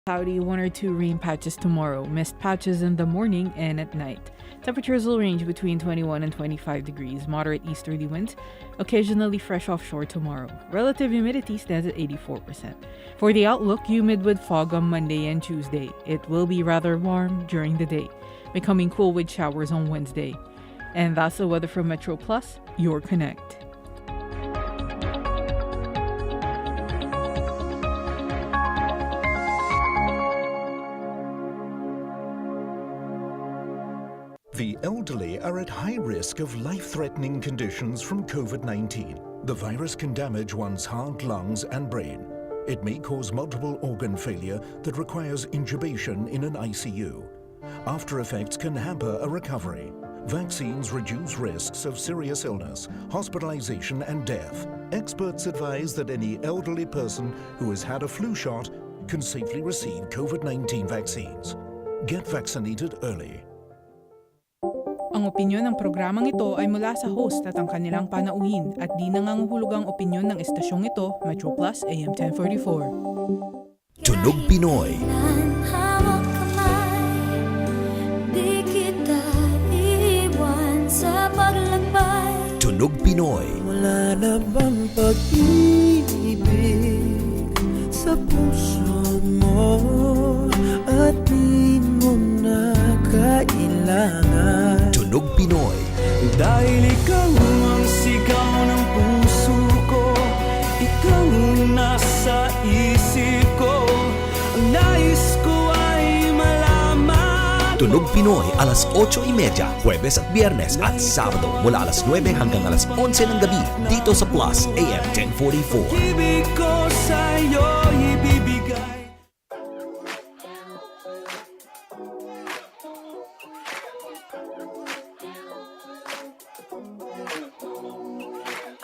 Cloudy, 1 or 2 rain patches tomorrow, mist patches in the morning and at night. Temperatures will range between 21 and 25 degrees, moderate easterly winds, occasionally fresh offshore tomorrow. Relative humidity stands at 84%. For the outlook, humid with fog on Monday and Tuesday. It will be rather warm during the day, becoming cool with showers on Wednesday. And that's the weather from Metro Plus, your connect. The elderly are at high risk of life-threatening conditions from COVID-19. The virus can damage one's heart, lungs, and brain. It may cause multiple organ failure that requires intubation in an ICU. After effects can hamper a recovery. Vaccines reduce risks of serious illness, hospitalization, and death. Experts advise that any elderly person who has had a flu shot can safely receive COVID-19 vaccines. Get vaccinated early. Ang opinyon ng programang ito ay mula sa host at ang kanilang panauhin at di nanganguhulog ang opinyon ng estasyong ito, Metro Plus AM 1044. Tunog Pinoy. Tunog Pinoy. Wala na bang pag-ibig sa puso mo at di mo na kailangan? Tunog Pinoy. Dahil ikaw ang sigaw ng puso ko, ikaw nasa isip ko, ang nais ko ay malaman. Tunog Pinoy, alas 8:30, Huwebes at Biyernes at Sabado mula alas 9 hanggang alas 11 ng gabi dito sa Plus AM 1044. Ibig ko sa'yo ibibigay.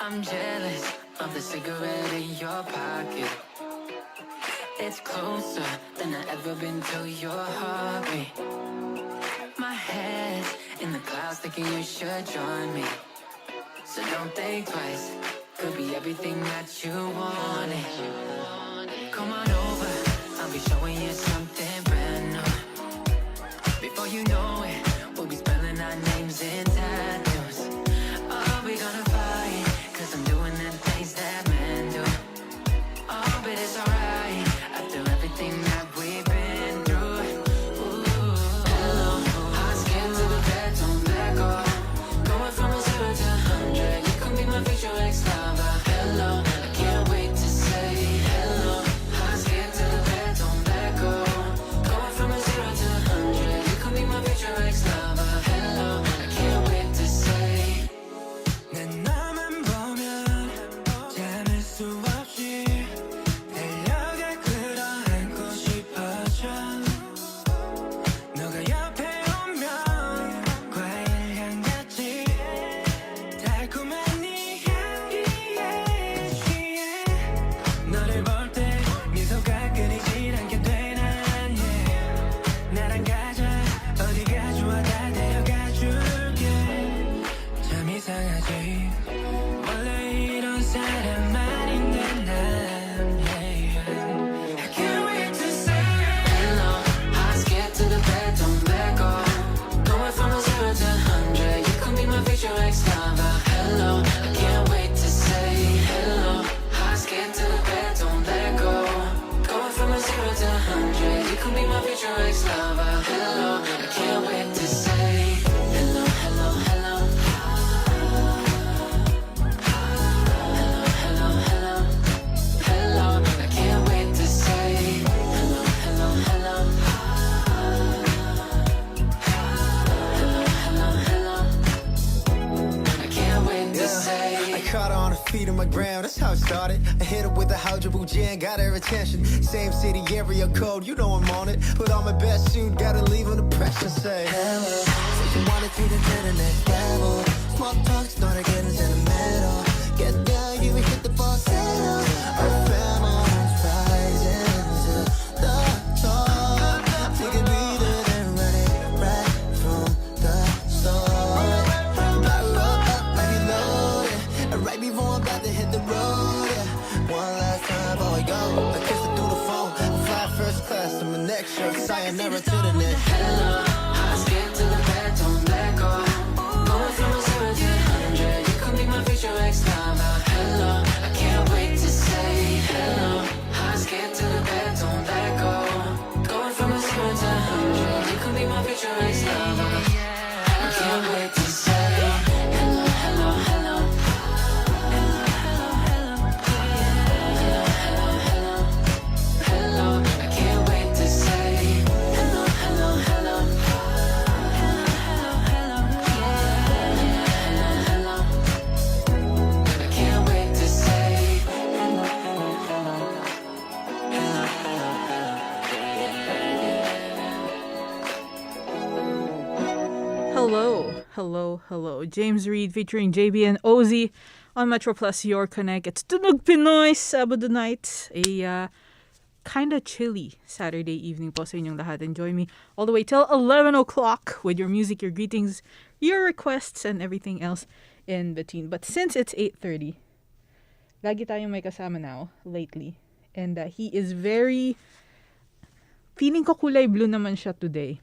I'm jealous of the cigarette in your pocket. It's closer than I've ever been to your heartbeat. My head's in the clouds thinking you should join me. So don't think twice, could be everything that you wanted. Come on over, I'll be showing you something brand new. Before you know it, we'll be spelling our names in tattoos. Are we gonna fight? Cause I'm doing the things that men do. Oh, but it's alright, after everything that we've been through. Ooh, hello, hot skin to the bed, don't back off. Going from a 0 to 100, you can be my future ex-lover. Hello, I can't wait to say hello. Hot skin to the bed, don't back off. Going from a 0 to 100, you can be my future ex-lover. Hello, I can't wait to say. 내 나만 보면 참을 수 없이 달려가 끌어안고 싶어져. 너가 옆에 오면 과일 향같이 달콤한 네 향기에 취해. 너를 볼 때 미소가 끊이질 않게 돼 난. 나랑 가자 어디가 좋아 다 데려가 줄게. 참 이상하지 원래 이런 사람 아닌데 난 I can't wait to say Hello, hot scared to the bed, don't back off. Going from a 0 to 100, you can be my future ex-lover. Hello, I can't wait to say hello. Hot scared to the bed, don't back off. Going from a 0 to 100, you can be my future ex-lover. Hello, I can't wait to say hello, hello, hello. Hello, hello, hello. Hello, I can't wait to say hello, hello, hello. Hello, hello, hello. I can't wait to say. I caught her on her feet on my ground, that's how it started. I hit her with a Haujabu jam, got her attention. Same city, area code, you know I'm on it. Put on my best suit, gotta leave on the pressure, say hello. Say she wanted to the next level. Small talk started getting sentimental. Get down, you hit the falsetto. Our family's rising to the top. Take a breather, then run it right from the start. Back up, ready loaded. Right before I'm about to hit the road. One last time before we go. I kiss her through the phone. Fly first class, I'm extra. Sayonara to the next. Hello, I skip to the bed, don't let go. Going from a 0 to 100, you could be my future ex-lover. Hello, I can't wait to say hello. I skip to the bed, don't let go. Going from a 0 to 100, you could be my future ex-lover. I can't wait to say hello, hello, hello. Hello, hello, hello. Hello, hello, hello. I can't wait to say hello, hello, hello. Hello, hello, hello. I can't wait to say hello, hello, hello. Hello, hello, Hello, hello, hello. James Reid featuring JB and Ozzy on Metro Plus Your Connect. It's Tunog Pinoy Sabado Nights. A kind of chilly Saturday evening po sa inyong lahat. Enjoy me all the way till 11 o'clock with your music, your greetings, your requests, and everything else in between. But since it's 8:30, lagi tayong may kasama now lately. And he is very... Feeling ko kulay blue naman siya today.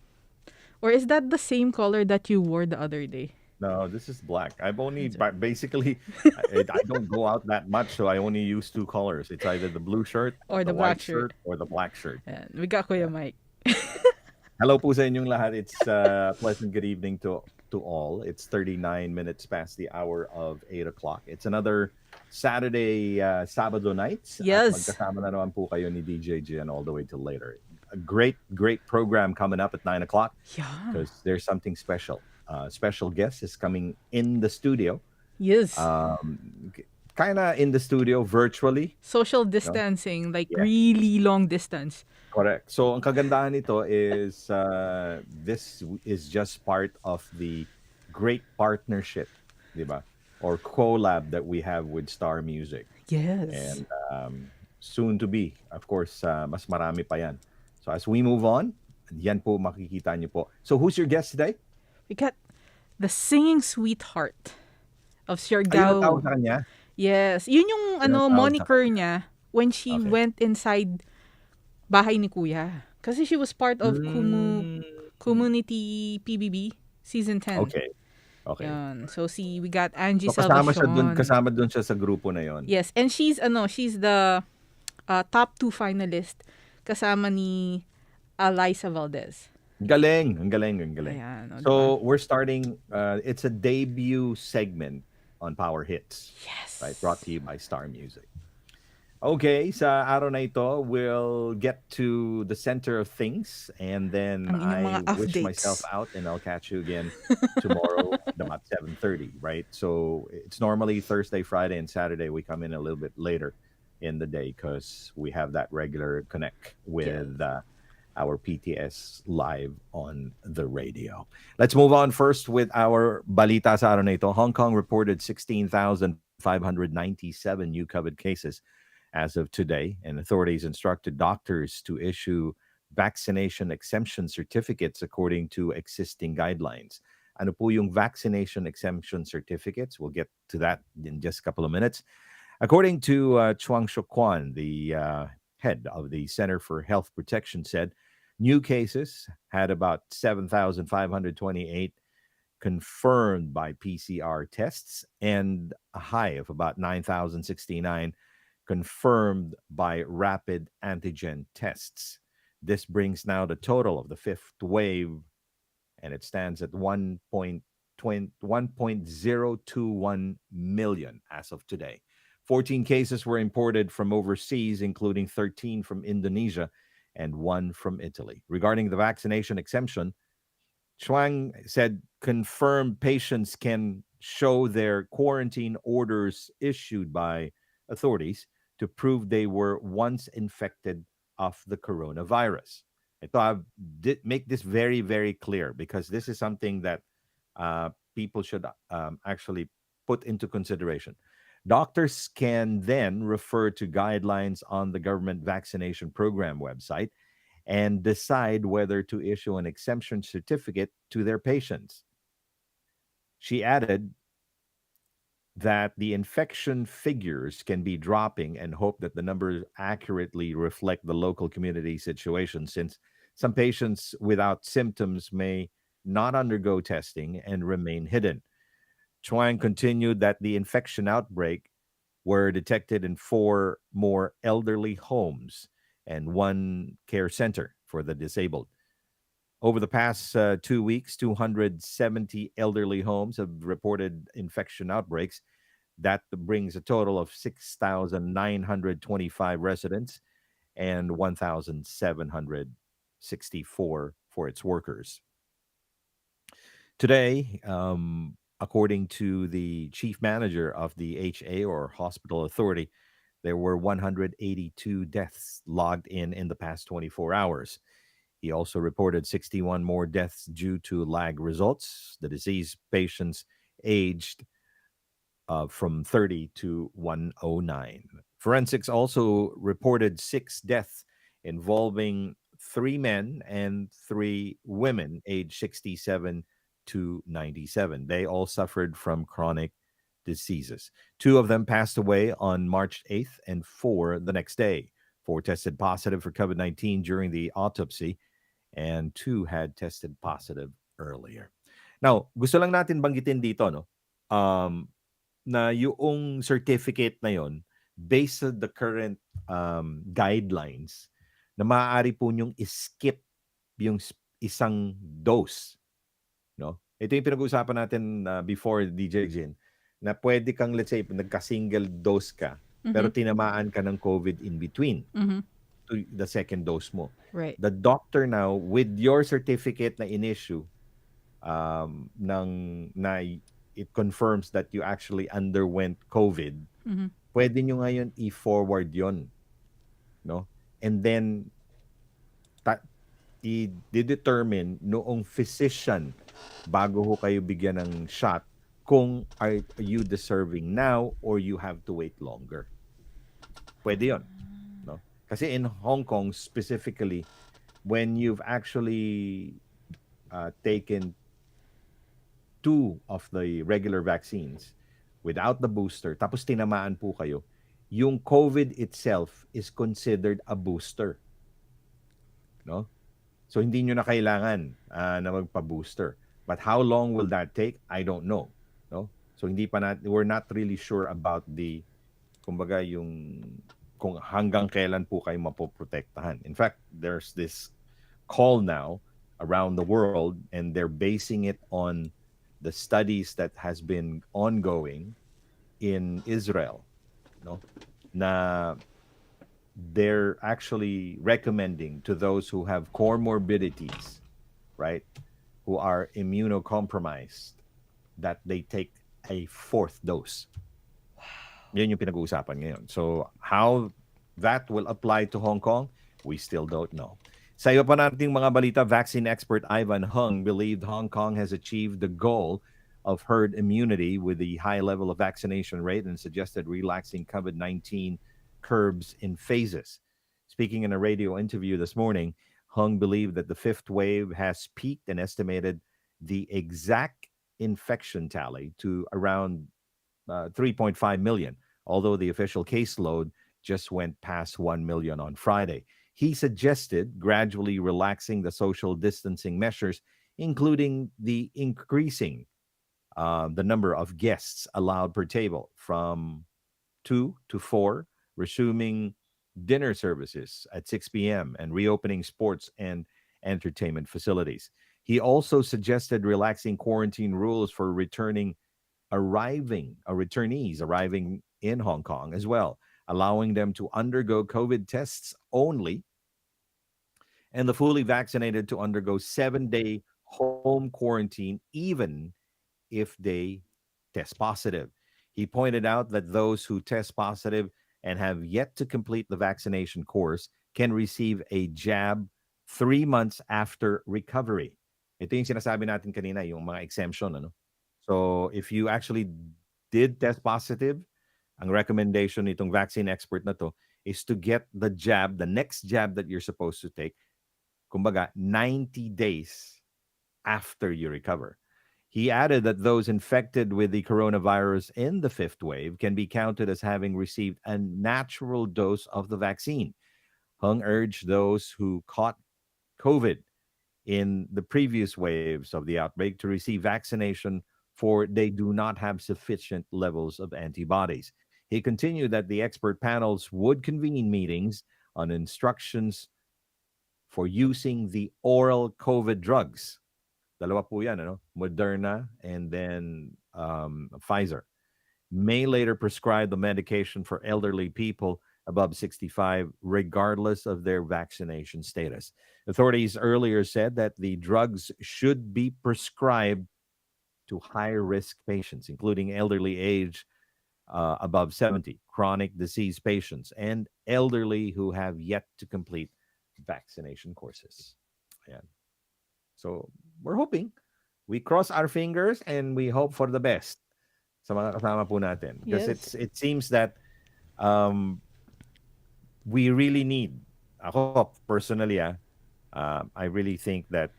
Or is that the same color that you wore the other day? No, this is black. I've only basically I don't go out that much, so I only use two colors. It's either the blue shirt, Or the the black white shirt. shirt, or the black shirt. Ayan, we got Kuya Mike. Hello po sa inyong lahat. It's pleasant good evening to all. It's 39 minutes past the hour of 8 o'clock. It's another Saturday Sabado nights. Yes. At magkasama na naman po kayo ni DJ Gian all the way till later. A great program coming up at 9 o'clock Yeah. because there's something special. Special guest is coming in the studio. Yes. Kind of in the studio virtually. Social distancing, like Yeah. really long distance. Correct. So ang kagandahan nito is this is just part of the great partnership, di ba? Or collab that we have with Star Music. Yes. And soon to be, of course, mas marami pa yan. So as we move on, yan po makikita niyo po. So who's your guest today? We got the singing sweetheart of Ayun ang Siargao. tawag sa kanya. Yes. Yun yung Yun ang tawag sa moniker niya when she Okay. went inside bahay ni Kuya. Kasi she was part of Community PBB Season 10. Okay. Okay. Yan. So we got Angie So Salvacion. kasama dun siya sa grupo na yon. Yes, and she's the top 2 finalist kasama ni Liza Valdez. Galing, ang galing, ang galing. Ayan, o, So we're starting. It's a debut segment on Power Hits. Yes. Right, brought to you by Star Music. Okay, sa araw na ito, we'll get to the center of things and then Ang inyong mga I wish updates. myself out and I'll catch you again tomorrow at about 7:30, right? So it's normally Thursday, Friday, and Saturday. We come in a little bit later in the day because we have that regular connect with our PTS live on the radio. Let's move on first with our balita sa araw na ito. Hong Kong reported 16,597 new COVID cases as of today, and authorities instructed doctors to issue vaccination exemption certificates according to existing guidelines. Ano po yung vaccination exemption certificates? We'll get to that in just a couple of minutes. According to Chuang Shukwan, the head of the Center for Health Protection, said new cases had about 7,528 confirmed by PCR tests and a high of about 9,069 confirmed by rapid antigen tests. This brings now the total of the fifth wave, and it stands at 1.021 million as of today. 14 cases were imported from overseas, including 13 from Indonesia and 1 from Italy. Regarding the vaccination exemption, Chuang said confirmed patients can show their quarantine orders issued by authorities to prove they were once infected of the coronavirus. Ito, I did make this very, very clear because this is something that people should actually put into consideration. Doctors can then refer to guidelines on the government vaccination program website and decide whether to issue an exemption certificate to their patients. She added that the infection figures can be dropping and hope that the numbers accurately reflect the local community situation since Some patients without symptoms may not undergo testing and remain hidden. Chuang continued that the infection outbreak were detected in four more elderly homes and one care center for the disabled. Over the past 2 weeks, 270 elderly homes have reported infection outbreaks. That brings a total of 6,925 residents and 1,764 for its workers. Today, according to the chief manager of the HA or Hospital Authority, there were 182 deaths logged in the past 24 hours. He also reported 61 more deaths due to lag results. The disease patients aged from 30 to 109. Forensics also reported six deaths involving three men and three women aged 67 to 97. They all suffered from chronic diseases. Two of them passed away on March 8th and four the next day. Four tested positive for COVID 19 during the autopsy, and two had tested positive earlier. Now, gusto lang natin banggitin dito, no? Um, na yung certificate na yon based on the current guidelines na maaari po nyong skip yung isang dose, no? Ito yung pinag-uusapan natin before DJ Jin na pwede kang, let's say, nagka-single dose ka pero Mm-hmm. tinamaan ka ng COVID in between Mm-hmm. to the second dose mo. Right. The doctor now, with your certificate na in-issue, ng na it confirms that you actually underwent COVID, Mm-hmm. pwede nyo ngayon i-forward yon, no? And then ta- i-determine noong physician bago ho kayo bigyan ng shot kung are you deserving now or you have to wait longer. Pwede yon, no? Kasi in Hong Kong specifically, when you've actually taken two of the regular vaccines without the booster, tapos tinamaan po kayo, yung COVID itself is considered a booster, no? So hindi nyo na kailangan na magpa-booster. But how long will that take? I don't know, no? So hindi pa we're not really sure about the kumbaga yung kung hanggang kailan po kayo mapoprotektahan. In fact, there's this call now around the world and they're basing it on the studies that has been ongoing in Israel, no? Na they're actually recommending to those who have comorbidities, right? Who are immunocompromised that they take a fourth dose. Yan yung pinag-uusapan ngayon. So, how that will apply to Hong Kong, we still don't know. Sa iba pa nating mga balita, vaccine expert Ivan Hung believed Hong Kong has achieved the goal of herd immunity with the high level of vaccination rate and suggested relaxing COVID-19 curbs in phases. Speaking in a radio interview this morning, Hung believed that the fifth wave has peaked and estimated the exact infection tally to around 3.5 million, although the official caseload just went past 1 million on Friday. He suggested gradually relaxing the social distancing measures, including the increasing the number of guests allowed per table from two to four, resuming dinner services at 6 p.m., and reopening sports and entertainment facilities. He also suggested relaxing quarantine rules for returnees arriving in Hong Kong as well, allowing them to undergo COVID tests only and the fully vaccinated to undergo 7-day home quarantine, even if they test positive. He pointed out that those who test positive and have yet to complete the vaccination course can receive a jab 3 months after recovery. Ito yung sinasabi natin kanina, yung mga exemption, ano? So, if you actually did test positive, ang recommendation nitong vaccine expert na to is to get the jab, the next jab that you're supposed to take, kumbaga, 90 days after you recover. He added that those infected with the coronavirus in the fifth wave can be counted as having received a natural dose of the vaccine. Hung urged those who caught COVID in the previous waves of the outbreak to receive vaccination for they do not have sufficient levels of antibodies. He continued that the expert panels would convene meetings on instructions for using the oral COVID drugs. Dalawa po yan, ano? Moderna and then Pfizer. May later prescribe the medication for elderly people above 65, regardless of their vaccination status. Authorities earlier said that the drugs should be prescribed to high risk patients, including elderly age above 70, chronic disease patients, and elderly who have yet to complete vaccination courses. Ayan. So we're hoping. We cross our fingers and we hope for the best sa mga kasama po natin. Because Yes. it seems that um, we really need, ako personally, I really think that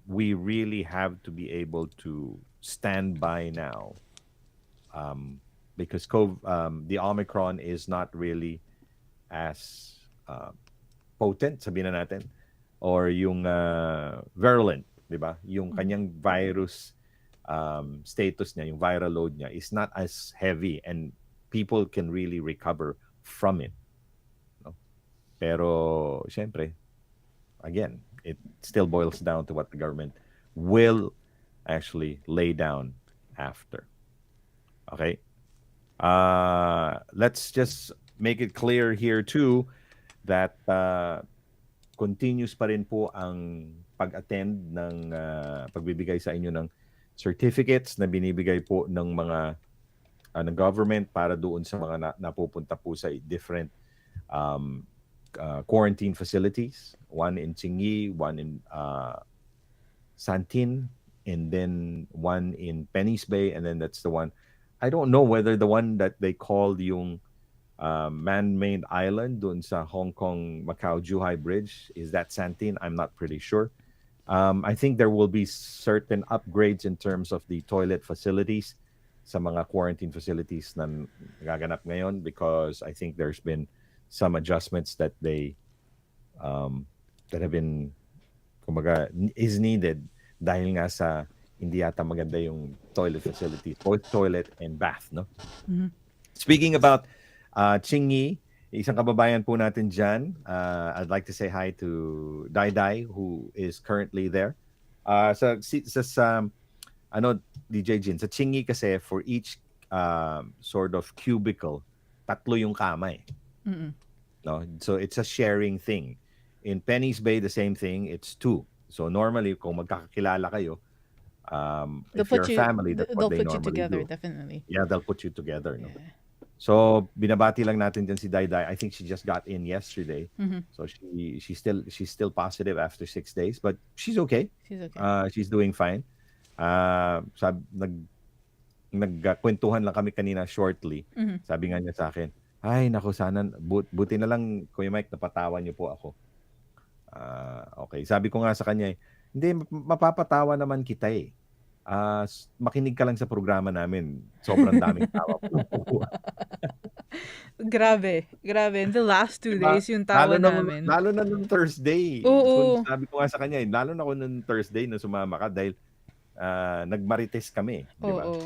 we really have to be able to stand by now um, because the Omicron is not really as potent, sabihin na natin, or yung virulent, di ba? Yung kanyang virus status niya, yung viral load niya is not as heavy and people can really recover from it. No? Pero, syempre, again, it still boils down to what the government will actually lay down after. Okay? Let's just make it clear here too that continuous pa rin po ang pag-attend ng pagbibigay sa inyo ng certificates na binibigay po ng mga ng government para doon sa mga napupunta po sa different quarantine facilities. One in Chingy, one in Santin, and then one in Penny's Bay, and then that's the one. I don't know whether the one that they called yung man-made island doon sa Hong Kong Macau Zhuhai Bridge is that Santin. I'm not pretty sure. I think there will be certain upgrades in terms of the toilet facilities sa mga quarantine facilities na nagaganap ngayon because I think there's been some adjustments that they that have been kumbaga is needed dahil nga sa hindi yata maganda yung toilet facilities, both toilet and bath, no? Speaking about Chingy, isang kababayan po natin dyan, I'd like to say hi to Dai Dai who is currently there. Sa ano, DJ Jin, sa Chingy kasi for each sort of cubicle, tatlo yung kama eh. No? So it's a sharing thing. In Penny's Bay, the same thing, it's two. So normally, kung magkakakilala kayo, if you're a family, that's they'll what they put you normally together, do. definitely. Yeah, they'll put you together. No? Yeah. So binabati lang natin dyan si Dai. I think she just got in yesterday. So she's still positive after 6 days, but she's okay. She's okay. She's doing fine. Nagkwentuhan lang kami kanina shortly. Sabi nga niya sa akin, ay naku sana buti na lang Kuya Mike napatawan niyo po ako. Okay, sabi ko nga sa kanya, hindi mapapatawa naman kita eh. Makinig ka lang sa programa namin. Sobrang daming tawa po. Grabe. In the last 2 Diba? days, yung tawa namin. Lalo na nung Thursday. Oo. Sabi ko nga sa kanya, lalo na ako nung Thursday na sumama ka dahil nagmarites kami. Di ba? Oo.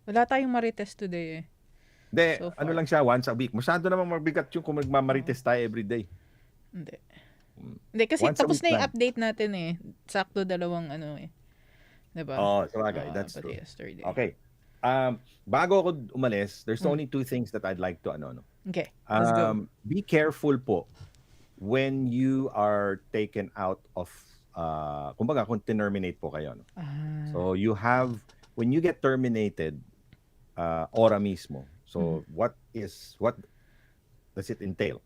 Wala tayong marites today eh. Hindi, So ano far. lang siya, once a week. Masyado namang mabigat yung kung magmamarites tayo everyday. Hindi. Hindi, kasi Once a tapos week na yung lang. update natin eh. Sakto dalawang ano eh. Diba? Oh, sabagay, that's Pati true. yesterday. Okay. Bago ako umalis, there's only two things that I'd like to ano. Okay, let's go. Be careful po when you are taken out of kumbaga kung terminate po kayo. No? So you have when you get terminated ora mismo. So what does it entail?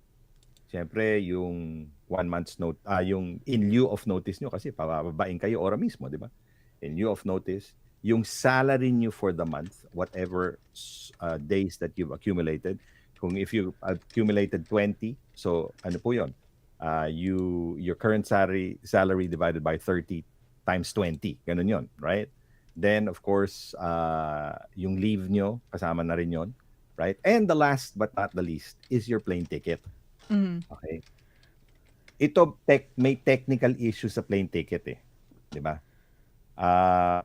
Siyempre yung 1 month's note yung in lieu of notice nyo kasi pababain kayo ora mismo, di ba? In lieu of notice, yung salary nyo for the month, whatever days that you've accumulated, kung if you accumulated 20, so ano po yun? Your current salary divided by 30 times 20, ganun yun, right? Then of course, yung leave nyo, kasama na rin yun, right? And the last but not the least is your plane ticket. Okay? ito may technical issue sa plane ticket eh. 'Di ba?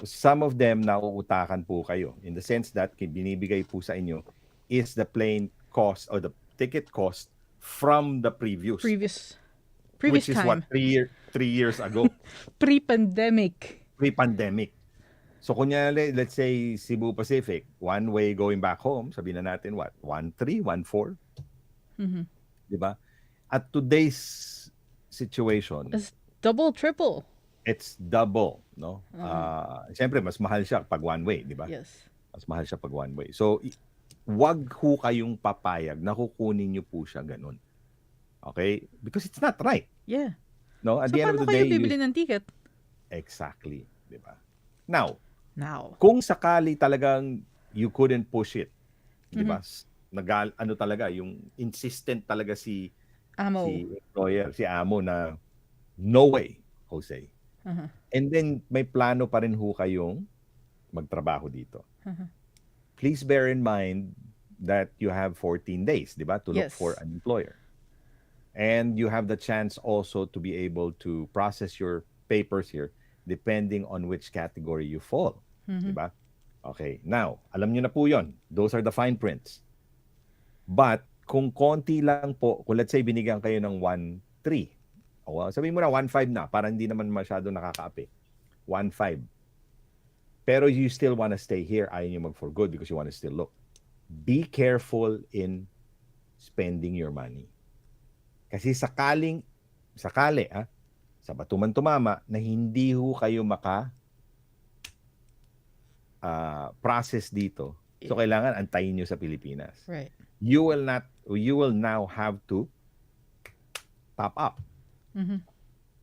Some of them nauutakan po kayo in the sense that binibigay po sa inyo is the plane cost or the ticket cost from the previous, Previous which is what time. 3 years ago, Pre-pandemic. pre-pandemic. So kunyari, let's say Cebu Pacific, one way going back home, sabihin na natin what? 1.3, 1.4, Mhm. 'di ba? At today's situation, It's double, triple. it's double, no? Siyempre mas mahal siya pag one way, 'di ba? Yes. Mas mahal siya pag one way. So wag ho kayong papayag na kukunin niyo po siya ganun. Okay? Because it's not right. Yeah. No, at So the end of paano the kayo day, bibili ng ticket? exactly, 'di ba? Now, Now. kung sakali talagang you couldn't push it, 'di ba? Mm-hmm. Ano talaga, yung insistent talaga si Amo. employer, si amo na no way, Jose. Uh-huh. And then may plano pa rin ho kayong magtrabaho dito. Uh-huh. Please bear in mind that you have 14 days, 'di ba, to look Yes. for an employer. And you have the chance also to be able to process your papers here depending on which category you fall. Diba? Okay. Now, alam nyo na po yon. Those are the fine prints. But, kung konti lang po, kung let's say binigyan kayo ng 1.3, o sabihin mo na 1.5 na, para hindi naman masyado nakakaapi. 1.5. Pero you still want to stay here, ayaw nyo mag for good because you want to still look. Be careful in spending your money. Kasi sakali, sa batuman tumama na hindi ho kayo process dito. So kailangan antayin nyo sa Pilipinas. Right. You will now have to top up. Mhm.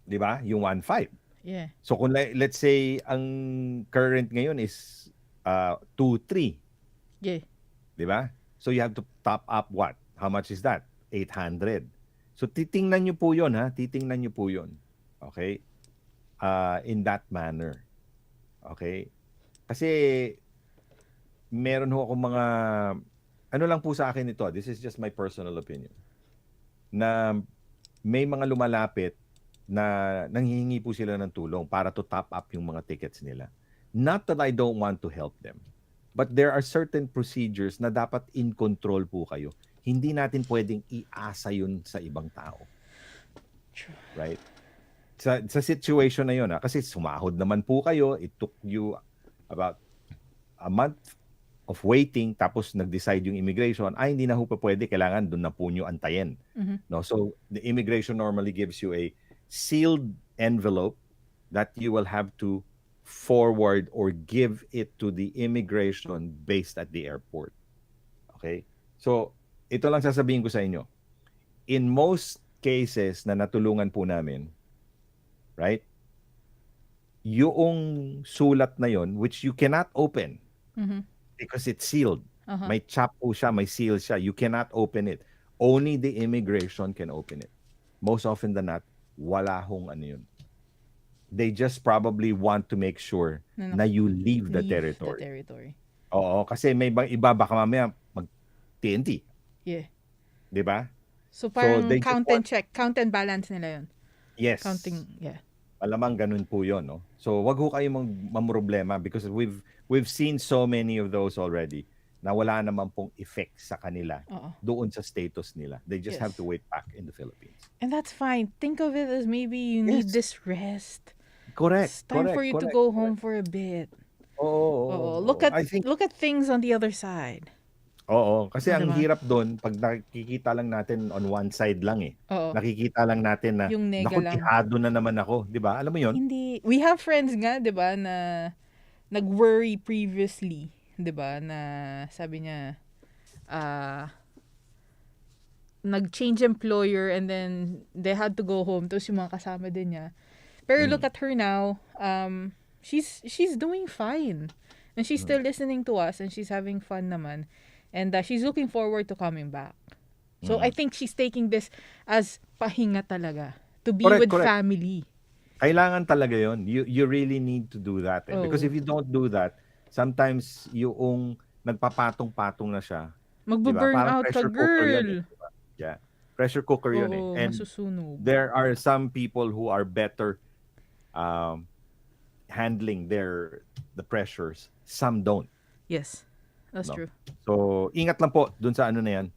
'Di ba? Yung 1.5. Yeah. So kung let's say ang current ngayon is 2.3, Yeah. 'di ba? So you have to top up what? How much is that? 800. So titingnan niyo po 'yon, ha? Titingnan niyo po 'yon. Okay? In that manner. Okay? Kasi meron ho akong mga ano lang po sa akin ito. This is just my personal opinion. Na may mga lumalapit na nanghihingi po sila ng tulong para to top up yung mga tickets nila. Not that I don't want to help them. But there are certain procedures na dapat in control po kayo. Hindi natin pwedeng iasa yun sa ibang tao. Right? Sa situation na yun, kasi sumahod naman po kayo, it took you about a month of waiting, tapos nag-decide yung immigration, hindi na ho pa pwede, kailangan doon na po nyo antayin. No? So, the immigration normally gives you a sealed envelope that you will have to forward or give it to the immigration based at the airport. Okay? So, ito lang sasabihin ko sa inyo. In most cases na natulungan po namin, right? Yung sulat na yon, which you cannot open because it's sealed. May chap po siya, may seal siya. You cannot open it. Only the immigration can open it. Most often than not, wala hong ano yun. They just probably want to make sure na you leave the territory. Oo, kasi may iba baka mamaya mag-TNT. Yeah. 'Di ba? So parang they count just and check, count and balance nila yun. Yes. Counting, yeah. Malamang ganun po 'yon, no? So wag ho kayong mamroblema because we've seen so many of those already na wala naman pong effect sa kanila doon sa status nila. They just have to wait back in the Philippines. And that's fine. Think of it as maybe you need this rest. Correct. It's time for you to go home for a bit. Oo. Look at things on the other side. Oo, kasi ang Diba? hirap doon pag nakikita lang natin on one side lang eh. Oo. Nakikita lang natin na Yung nega naku, lang. tihado na naman ako, 'di ba? Alam mo 'yon? Hindi. We have friends nga, 'di ba, na nag-worry previously, 'di ba, na sabi niya nag-change employer and then they had to go home, tapos yung mga kasama din niya. Pero look at her now. She's doing fine. And she's still listening to us and she's having fun naman. And she's looking forward to coming back. So I think she's taking this as pahinga talaga. To be with family. Kailangan talaga yon. You really need to do that. Because if you don't do that, sometimes yung nagpapatong-patong na siya. Magbo-burn Parang out ka, pressure cooker yan, girl. diba? Yeah. Pressure cooker yun eh. Oo, And masusunog. there are some people who are better um, handling the pressures. Some don't. Yes, that's No? true. So, ingat lang po dun sa ano na yan,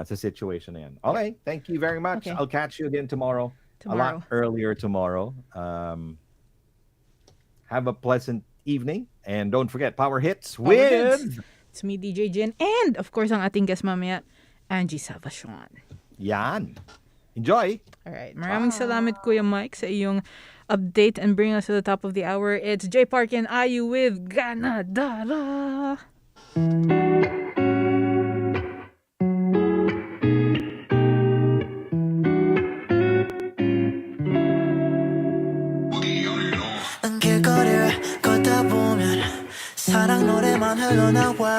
sa situation na yan. Okay, thank you very much. Okay. I'll catch you again tomorrow. A lot Tomorrow. earlier tomorrow. Have a pleasant evening. And don't forget, Power Hits Power with... Hits. It's me, DJ Jin. And, of course, ang ating guest mamaya, Angie Salvacion. Yan. Enjoy. Alright. Maraming salamat, Kuya Mike, sa iyong update and bring us to the top of the hour. It's J Park and IU with Ganadara. 난 길거리를 걷다 보면 사랑 노래만 흘러나와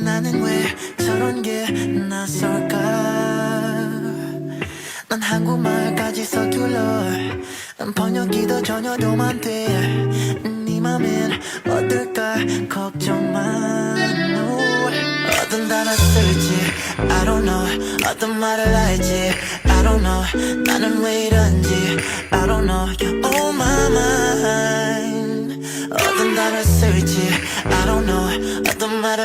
나는 왜 저런 게 낯설까 난 한국말까지 서툴러 난 번역기도 전혀 도움 안 돼 네 맘엔 어떨까 걱정만 어떤 단어 쓸지 I don't know 어떤 말을 할지 I don't know 나는 왜 이런지 I don't know You're on my mind 어떤 단어 쓸지 I don't know 어떤 말을